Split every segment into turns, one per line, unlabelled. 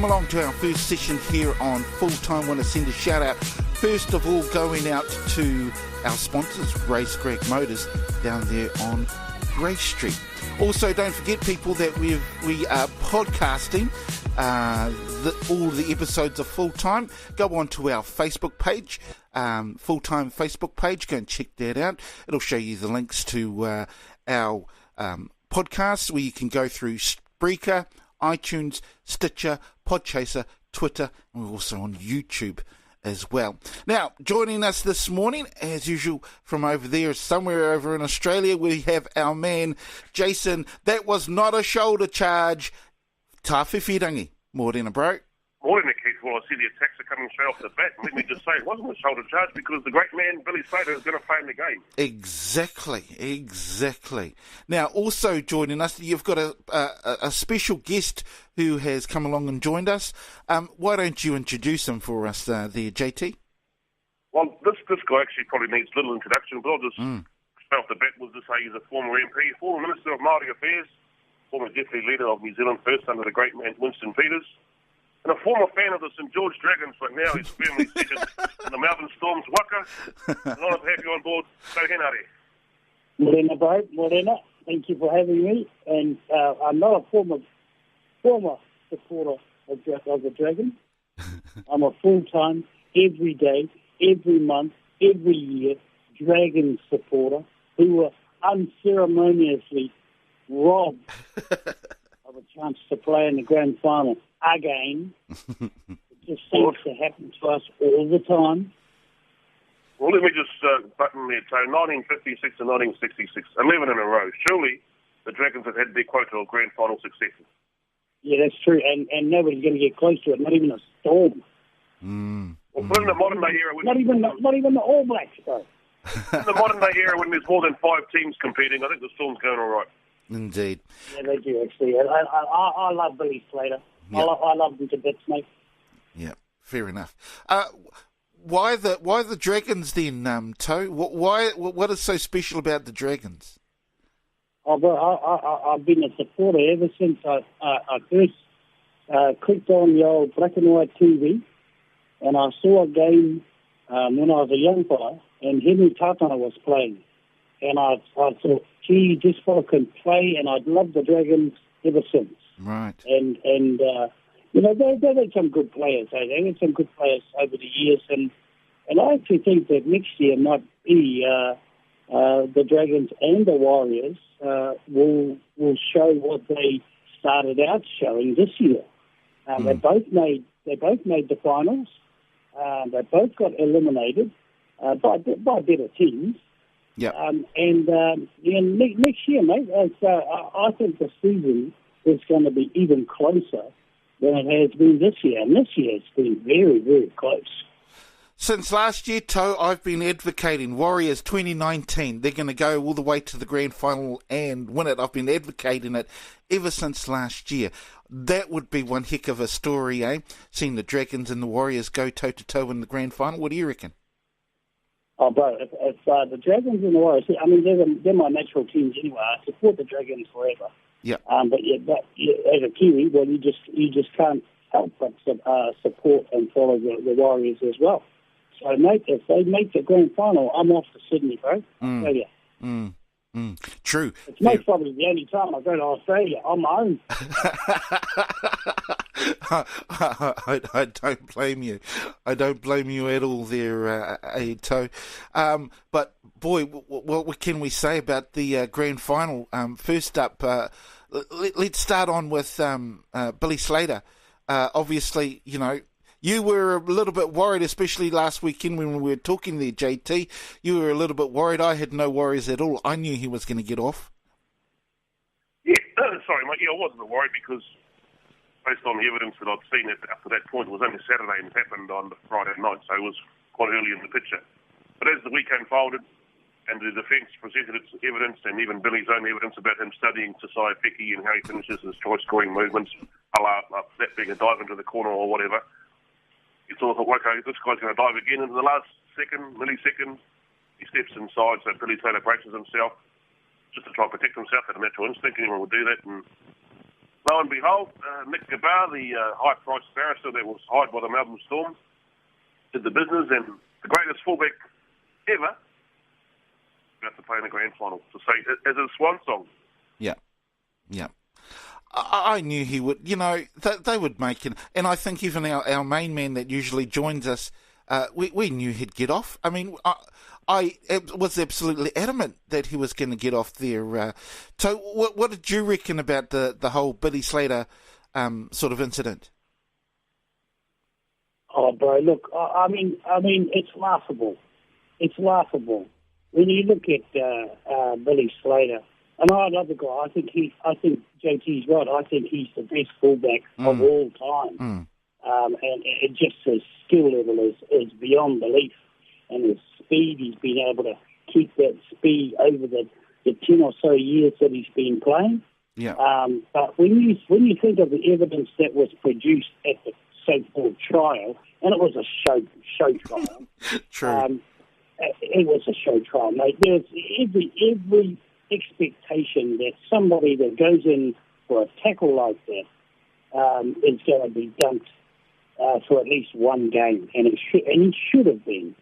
welcome along to our first session here on Full Time. I want to send a shout out first of all going out to our sponsors, Race Greg Motors, down there on Grace Street. Also, don't forget, people, that we are podcasting all the episodes of Full Time. Go on to our Facebook page, Full Time Facebook page. Go and check that out. It'll show you the links to our podcasts where you can go through Spreaker, iTunes, Stitcher, Podchaser, Twitter, and we're also on YouTube as well. Now, joining us this morning, as usual, from over there, somewhere over in Australia, we have our man, Jase. That was not a shoulder charge. Tawhiwhirangi. Morena, bro.
Morning, Keith. Well, I see the attacks are coming straight off the bat. Let me just say, it wasn't a shoulder charge because the great man, Billy Slater, is going to play in the game.
Exactly. Now, also joining us, you've got a special guest who has come along and joined us. Why don't you introduce him for us there, JT?
Well, this guy actually probably needs little introduction, but I'll just straight off the bat was to say he's a former MP, former Minister of Māori Affairs, former Deputy Leader of New Zealand First under the great man Winston Peters, and a former fan of the St George Dragons, but now he's firmly seated in the Melbourne Storm's waka. An honour to have you on board. So, Henare.
Morena, bro. Morena. Thank you for having me. And I'm not a former supporter of the Dragons. I'm a full-time, every day, every month, every year Dragons supporter who were unceremoniously robbed of a chance to play in the Grand Final again. It just seems to happen to us all the time.
Well, let me just button there, so 1956 to 1966, 11 in a row. Surely the Dragons have had their quota of Grand Final successes.
Yeah, that's true, and nobody's going to get close to it, not even a Storm.
Well, put in the modern day era...
Not even the All Blacks, though.
In the modern day era, when there's more than 5 teams competing, I think the Storm's going all right.
Indeed.
Yeah, they do, actually. I love Billy Slater. Yep. I love him to bits, mate.
Yeah, fair enough. Why the Dragons then, Toe? What is so special about the Dragons?
I've been a supporter ever since I first clicked on the old black and white TV, and I saw a game when I was a young fella, and Henry Tatana was playing. And I thought, gee, this fella can play, and I'd loved the Dragons ever since.
Right.
And you know, they've had some good players. They've had some good players over the years, and I actually think that next year might be the Dragons and the Warriors will show what they started out showing this year. They both made the finals. They both got eliminated by better teams.
Yeah.
Next year, mate, I think the season is going to be even closer than it has been this year. And this year it's been very, very close.
Since last year, Toe, I've been advocating Warriors 2019. They're going to go all the way to the Grand Final and win it. I've been advocating it ever since last year. That would be one heck of a story, eh? Seeing the Dragons and the Warriors go toe-to-toe in the Grand Final. What do you reckon?
Oh, bro, if the Dragons and the Warriors, I mean, they're my natural teams anyway. I support the Dragons forever.
Yeah.
But as a Kiwi, well, you just can't help but support and follow the Warriors as well. So, mate, if they make the Grand Final, I'm off to Sydney, bro. Australia.
True.
It's most probably the only time I go to Australia on my own.
I don't blame you. I don't blame you at all there, Toe. But, boy, what can we say about the Grand Final? First up, let's start on with Billy Slater. Obviously, you know, you were a little bit worried, especially last weekend when we were talking there, JT. You were a little bit worried. I had no worries at all. I knew he was going to get off.
Yeah, sorry, mate. Yeah, I wasn't worried because based on the evidence that I'd seen up to that point, it was only Saturday and it happened on the Friday night, so it was quite early in the picture. But as the weekend folded and the defence presented its evidence and even Billy's own evidence about him studying Tasai Peki and how he finishes his try-scoring movements, that being a dive into the corner or whatever, you sort of thought, okay, this guy's going to dive again. And in the last millisecond, he steps inside, so Billy Taylor braces himself just to try and protect himself. Had a natural instinct, anyone would do that. And lo and behold, Nick Gabar, the high-priced barrister that was hired by the Melbourne Storm, did the business, and the greatest fullback ever about to play in the grand final. To say, as a swan song.
Yeah. I knew he would. They would make it, and I think even our main man that usually joins us, we knew he'd get off. I mean, I was absolutely adamant that he was going to get off there. So, what did you reckon about the whole Billy Slater sort of incident?
Oh, bro, look, I mean, it's laughable. It's laughable when you look at Billy Slater. And I love the guy. I think JT's right. I think he's the best fullback of all time. And just his skill level is beyond belief. And his speed, he's been able to keep that speed over the 10 or so years that he's been playing.
Yeah.
But when you think of the evidence that was produced at the so-called trial, and it was a show trial.
True.
It was a show trial, mate. There's every expectation that somebody that goes in for a tackle like that is going to be dumped for at least one game, and he should have been.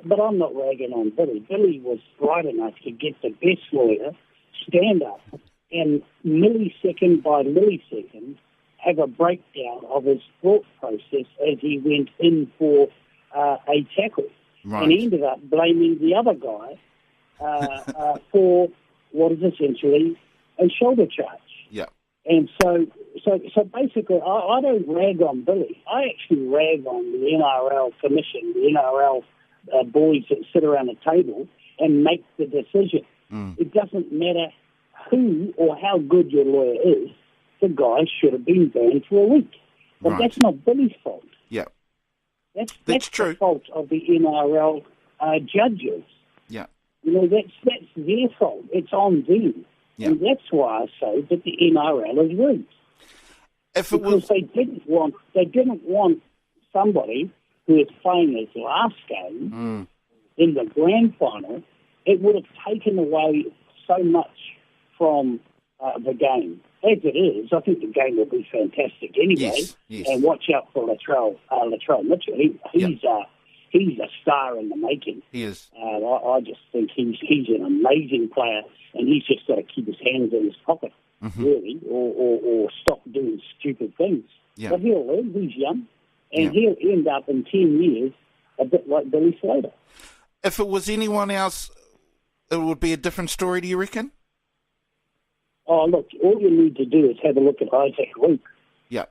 But I'm not ragging on Billy. Billy was bright enough to get the best lawyer, stand up, and millisecond by millisecond have a breakdown of his thought process as he went in for a tackle.
Right.
And he ended up blaming the other guy for what is essentially a shoulder charge.
Yeah.
And so basically, I don't rag on Billy. I actually rag on the NRL Commission, the NRL boys that sit around a table and make the decision. It doesn't matter who or how good your lawyer is, the guy should have been banned for a week. But that's not Billy's fault.
Yeah.
That's
true.
The fault of the NRL judges.
Yeah.
That's their fault. It's on them.
Yeah.
And that's why I say that the NRL is rigged. Because they didn't want somebody who is playing his last game in the grand final. It would have taken away so much from the game. As it is, I think the game will be fantastic anyway.
Yes.
And watch out for Latrell Mitchell. He's a star in the making.
He is.
I just think he's an amazing player, and he's just got to keep his hands in his pocket, really, or stop doing stupid things.
Yeah.
But he'll learn. He's young, and he'll end up in 10 years a bit like Billy Slater.
If it was anyone else, it would be a different story, do you reckon?
Oh, look, all you need to do is have a look at Isaac Luke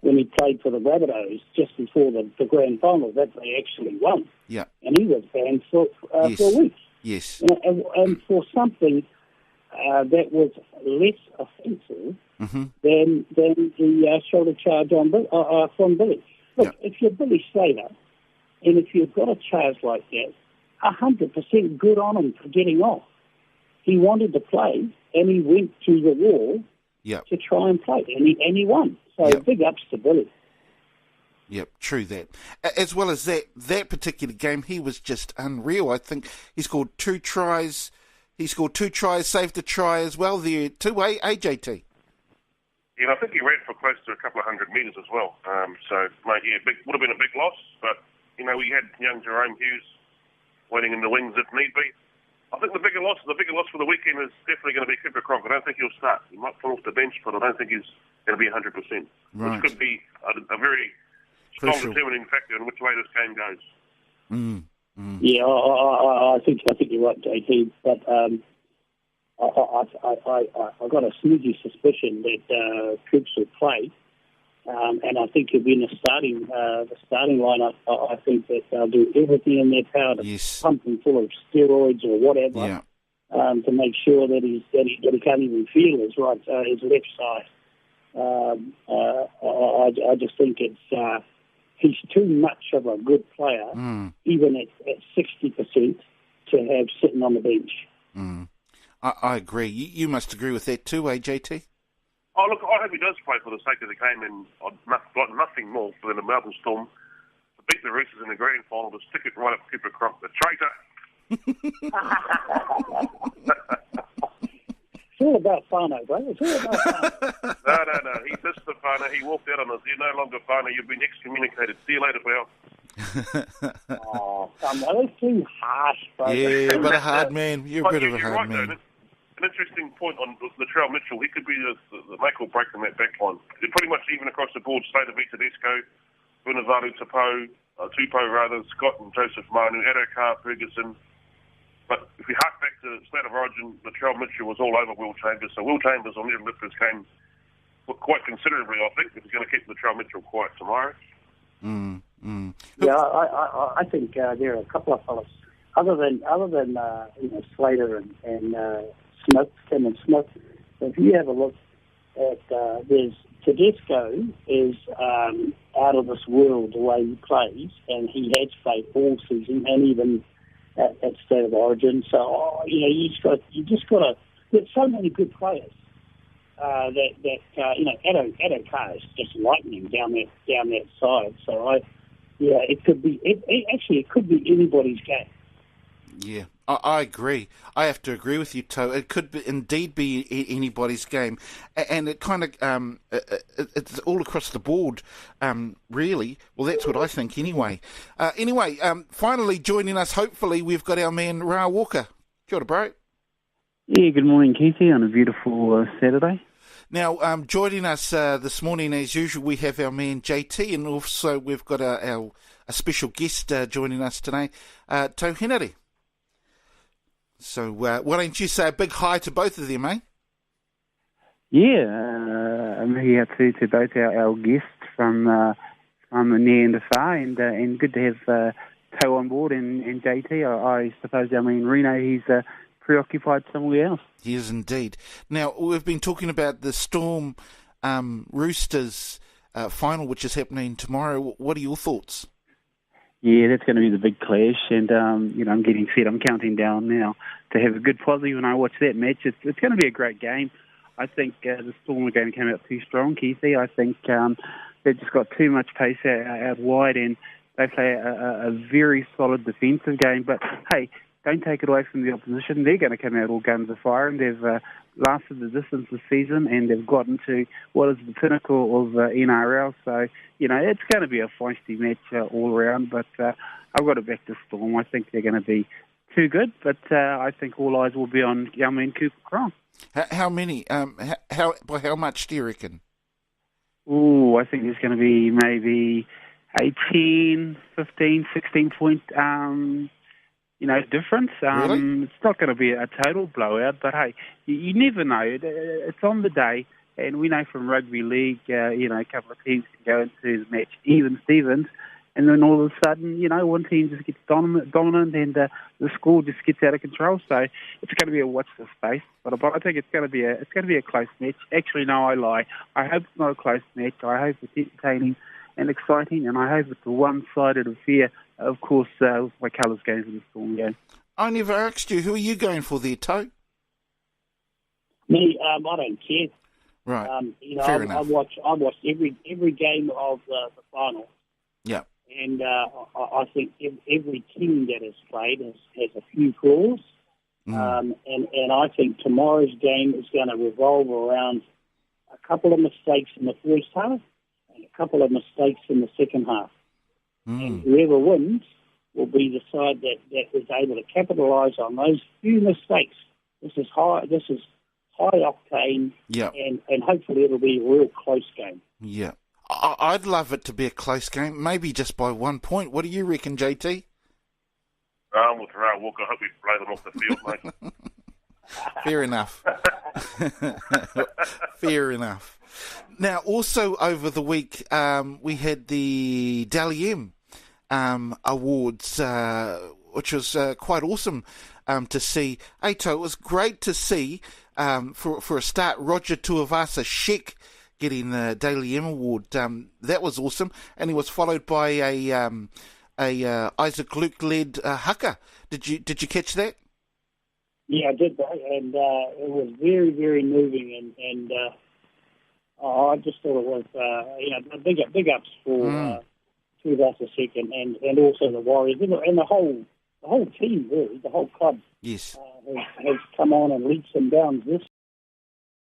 when he played for the Rabbitohs just before the grand final that they actually won.
Yeah.
And he was banned for a week.
Yes.
And for something that was less offensive than the shoulder charge from Billy. Look, if you're Billy Slater, and if you've got a charge like that, 100% good on him for getting off. He wanted to play, and he went to the wall to try and play, and he won. So big ups to Billy.
Yep, true that. As well as that particular game, he was just unreal. I think he scored 2 tries. He scored 2 tries, saved a try as well there, two-way AJT.
Yeah, I think he ran for close to a couple of 100 metres as well. So, mate, would have been a big loss, but, we had young Jerome Hughes waiting in the wings if need be. I think the bigger loss for the weekend is definitely going to be Cooper Cronk. I don't think he'll start. He might come off the bench, but I don't think he's going to be 100%.
Right.
Which could be a very strong
Crucial.
determining factor in which way this game goes.
Yeah, I think you're right, JT. But I got a sneaky suspicion that Coops will play, and I think he'll be in the starting lineup. I think that they'll do everything in their power to pump him full of steroids or whatever, to make sure that he can't even feel his left side. I just think he's too much of a good player, even at 60%, to have sitting on the bench.
I agree. You must agree with that too, JT?
Oh, look, I hope he does play for the sake of the game, and I've got nothing more than the Melbourne Storm to beat the Roosters in the grand final, to stick it right up Cooper Cronk, the traitor.
all about whānau, bro. It's all about whānau.
No. He dissed the whānau. He walked out on us. You're no longer whānau. You've been excommunicated. See you later, pal.
Oh, come on. That's too harsh, bro.
Yeah, but a hard man. You're a bit of a hard
right,
man.
Though, an interesting point on Latrell Mitchell. He could be the make or break in that back line. They're pretty much even across the board. State of Tedesco, Vunivalu Tupou rather, Scott and Joseph Manu, Adokar, Ferguson. But if we hark back to State of Origin, Latrell Mitchell was all over Will Chambers. So Will Chambers will need to lift his game quite considerably, I think, if he's going to keep Latrell Mitchell quiet tomorrow.
Yeah, I think there are a couple of fellas other than Slater and Smith, Tim and Smith. If you have a look at there's Tedesco is out of this world the way he plays, and he has played all season and even at State of Origin. So you just got to. There's so many good players Adokar is just lightning down that side. So it could be. It could be anybody's game.
Yeah, I agree. I have to agree with you, To. It could indeed be anybody's game, and it kind of it's all across the board, really. Well, that's what I think, anyway. Finally joining us, hopefully, we've got our man Ra Walker. Kia ora, bro.
Yeah, good morning, Keithy, on a beautiful Saturday.
Now, joining us this morning, as usual, we have our man JT, and also we've got a special guest joining us today, Henare. So why don't you say a big hi to both of them, eh?
Yeah, I'm here to both our guests from the near and the far, and good to have Toe on board and JT. I suppose, Reno, he's preoccupied somewhere else.
He is indeed. Now, we've been talking about the Storm Roosters final, which is happening tomorrow. What are your thoughts?
Yeah, that's going to be the big clash, and I'm getting set. I'm counting down now to have a good positive when I watch that match. It's going to be a great game. I think the Storm are going to come out too strong, Keithy. I think they've just got too much pace out wide, and they play a very solid defensive game. But hey, don't take it away from the opposition. They're going to come out all guns afire, and they've lasted the distance this season, and they've gotten to what is the pinnacle of NRL. So, it's going to be a feisty match all around, but I've got it back to Storm. I think they're going to be too good, but I think all eyes will be on young man Cooper Cron.
How many? By how much do you reckon?
Oh, I think there's going to be maybe 18, 15, 16 point difference.
Really?
It's not going to be a total blowout, but hey, you never know. It's on the day, and we know from rugby league, a couple of teams can go into the match even Stevens, and then all of a sudden, one team just gets dominant and the score just gets out of control. So it's going to be a watch this space. But I think it's going to be a close match. Actually, no, I lie. I hope it's not a close match. I hope it's entertaining and exciting, and I hope it's a one-sided affair. Of course, my colours going for the Storm game.
I never asked you, who are you going for there, Toe?
Me, I don't care.
Right.
Fair enough. I watched every game of the final.
Yeah.
And I think every team that has played has a few flaws. And I think tomorrow's game is going to revolve around a couple of mistakes in the first half and a couple of mistakes in the second half. And whoever wins will be the side that is able to capitalise on those few mistakes. This is high octane, and hopefully it'll be a real close game.
Yeah, I'd love it to be a close game, maybe just by 1 point. What do you reckon, JT?
With Ra Walker, I hope we play them off the field, mate.
Fair enough. Fair enough. Now, also over the week, we had the Dally M Awards, which was quite awesome to see. Aito, it was great to see, for a start, Roger Tuivasa Sheck getting the Dally M Award. That was awesome, and he was followed by a Isaac Luke-led haka. Did you catch that?
Yeah, I did, and it was very, very moving, and I just thought it was, big ups for Tuivasa Sheck and also the Warriors and the whole team, really, the whole club.
Yes,
has come on and leaps and bounds this